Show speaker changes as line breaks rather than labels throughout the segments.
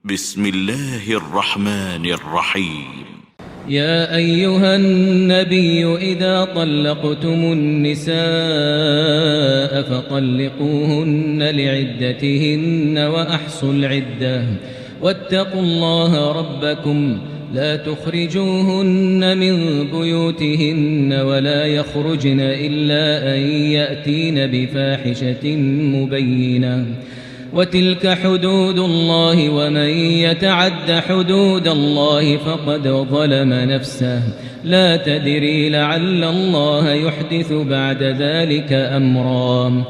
بسم الله الرحمن الرحيم.
يا أيها النبي إذا طلقتم النساء فطلقوهن لعدتهن وأحصوا العدة واتقوا الله ربكم لا تخرجوهن من بيوتهن ولا يخرجن إلا أن يأتين بفاحشة مبينة وتلك حدود الله ومن يتعد حدود الله فقد ظلم نفسه لا تدري لعل الله يحدث بعد ذلك أمرا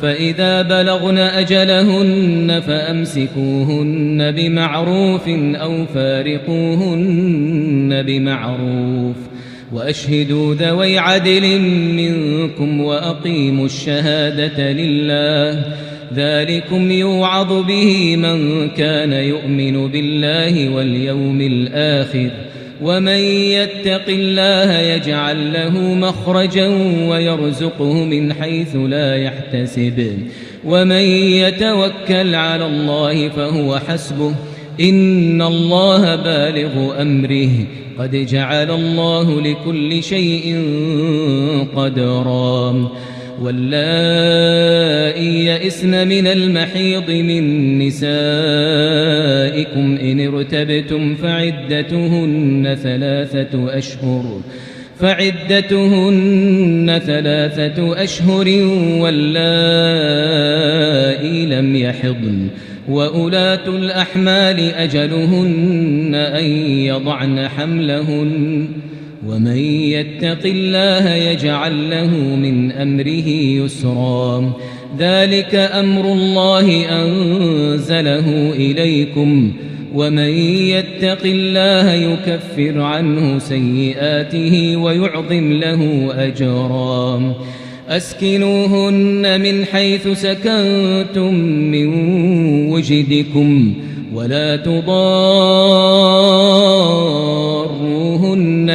فإذا بلغن أجلهن فأمسكوهن بمعروف أو فارقوهن بمعروف وأشهدوا ذوي عدل منكم وأقيموا الشهادة لله ذلكم يوعظ به من كان يؤمن بالله واليوم الآخر ومن يتق الله يجعل له مخرجا ويرزقه من حيث لا يحتسب ومن يتوكل على الله فهو حسبه إن الله بالغ أمره قد جعل الله لكل شيء قدرا واللائي يئسن من المحيض من نسائكم إن ارتبتم فعدتهن ثلاثة أشهر واللائي لم يحضن وأولاة الأحمال أجلهن أن يضعن حملهن ومن يتق الله يجعل له من أمره يسرا ذلك أمر الله أنزله إليكم ومن يتق الله يكفر عنه سيئاته ويعظم له أجرا أسكنوهن من حيث سكنتم من وجدكم ولا تضاروهن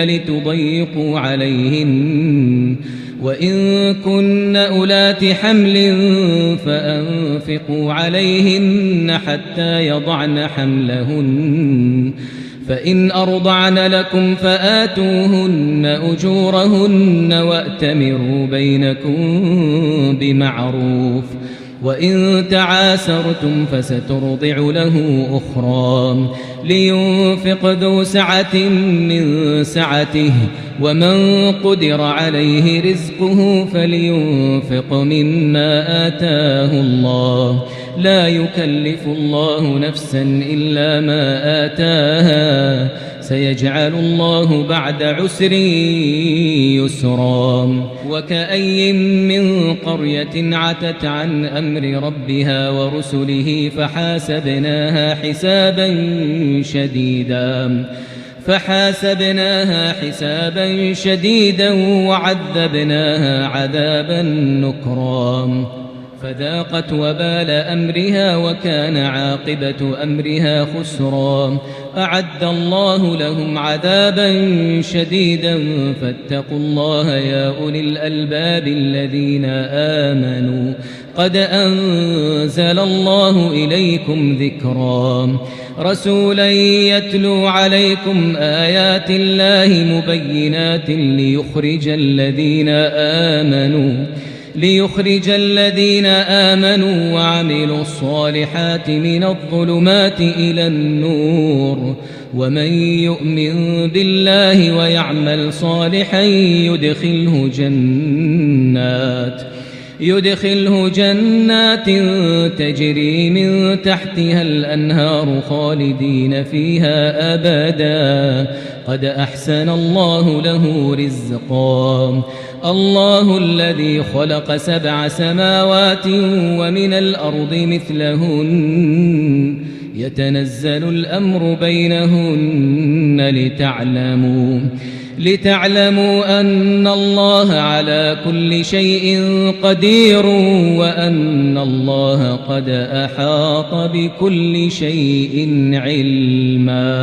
لتضيقوا عليهن وإن كن أولات حمل فأنفقوا عليهن حتى يضعن حملهن فإن أرضعن لكم فآتوهن أجورهن وأتمروا بينكم بمعروف وإن تعاسرتم فسترضع له أخرى لينفق ذو سعة من سعته ومن قدر عليه رزقه فلينفق مما آتاه الله لا يكلف الله نفسا إلا ما آتاها سيجعل الله بعد عسر يسرا وكأي من قرية عتت عن أمر ربها ورسله فحاسبناها حسابا شديدا وعذبناها عذابا نكرا فذاقت وبال أمرها وكان عاقبة أمرها خسرا أعد الله لهم عذابا شديدا فاتقوا الله يا أولي الألباب الذين آمنوا قد أنزل الله إليكم ذكرا رسولا يتلو عليكم آيات الله مبينات ليخرج الذين آمنوا وعملوا الصالحات من الظلمات إلى النور ومن يؤمن بالله ويعمل صالحا يدخله جنات تجري من تحتها الأنهار خالدين فيها أبدا قد أحسن الله له رزقا الله الذي خلق 7 سماوات ومن الأرض مثلهن يتنزل الأمر بينهن لتعلموا أن الله على كل شيء قدير وأن الله قد أحاط بكل شيء علما.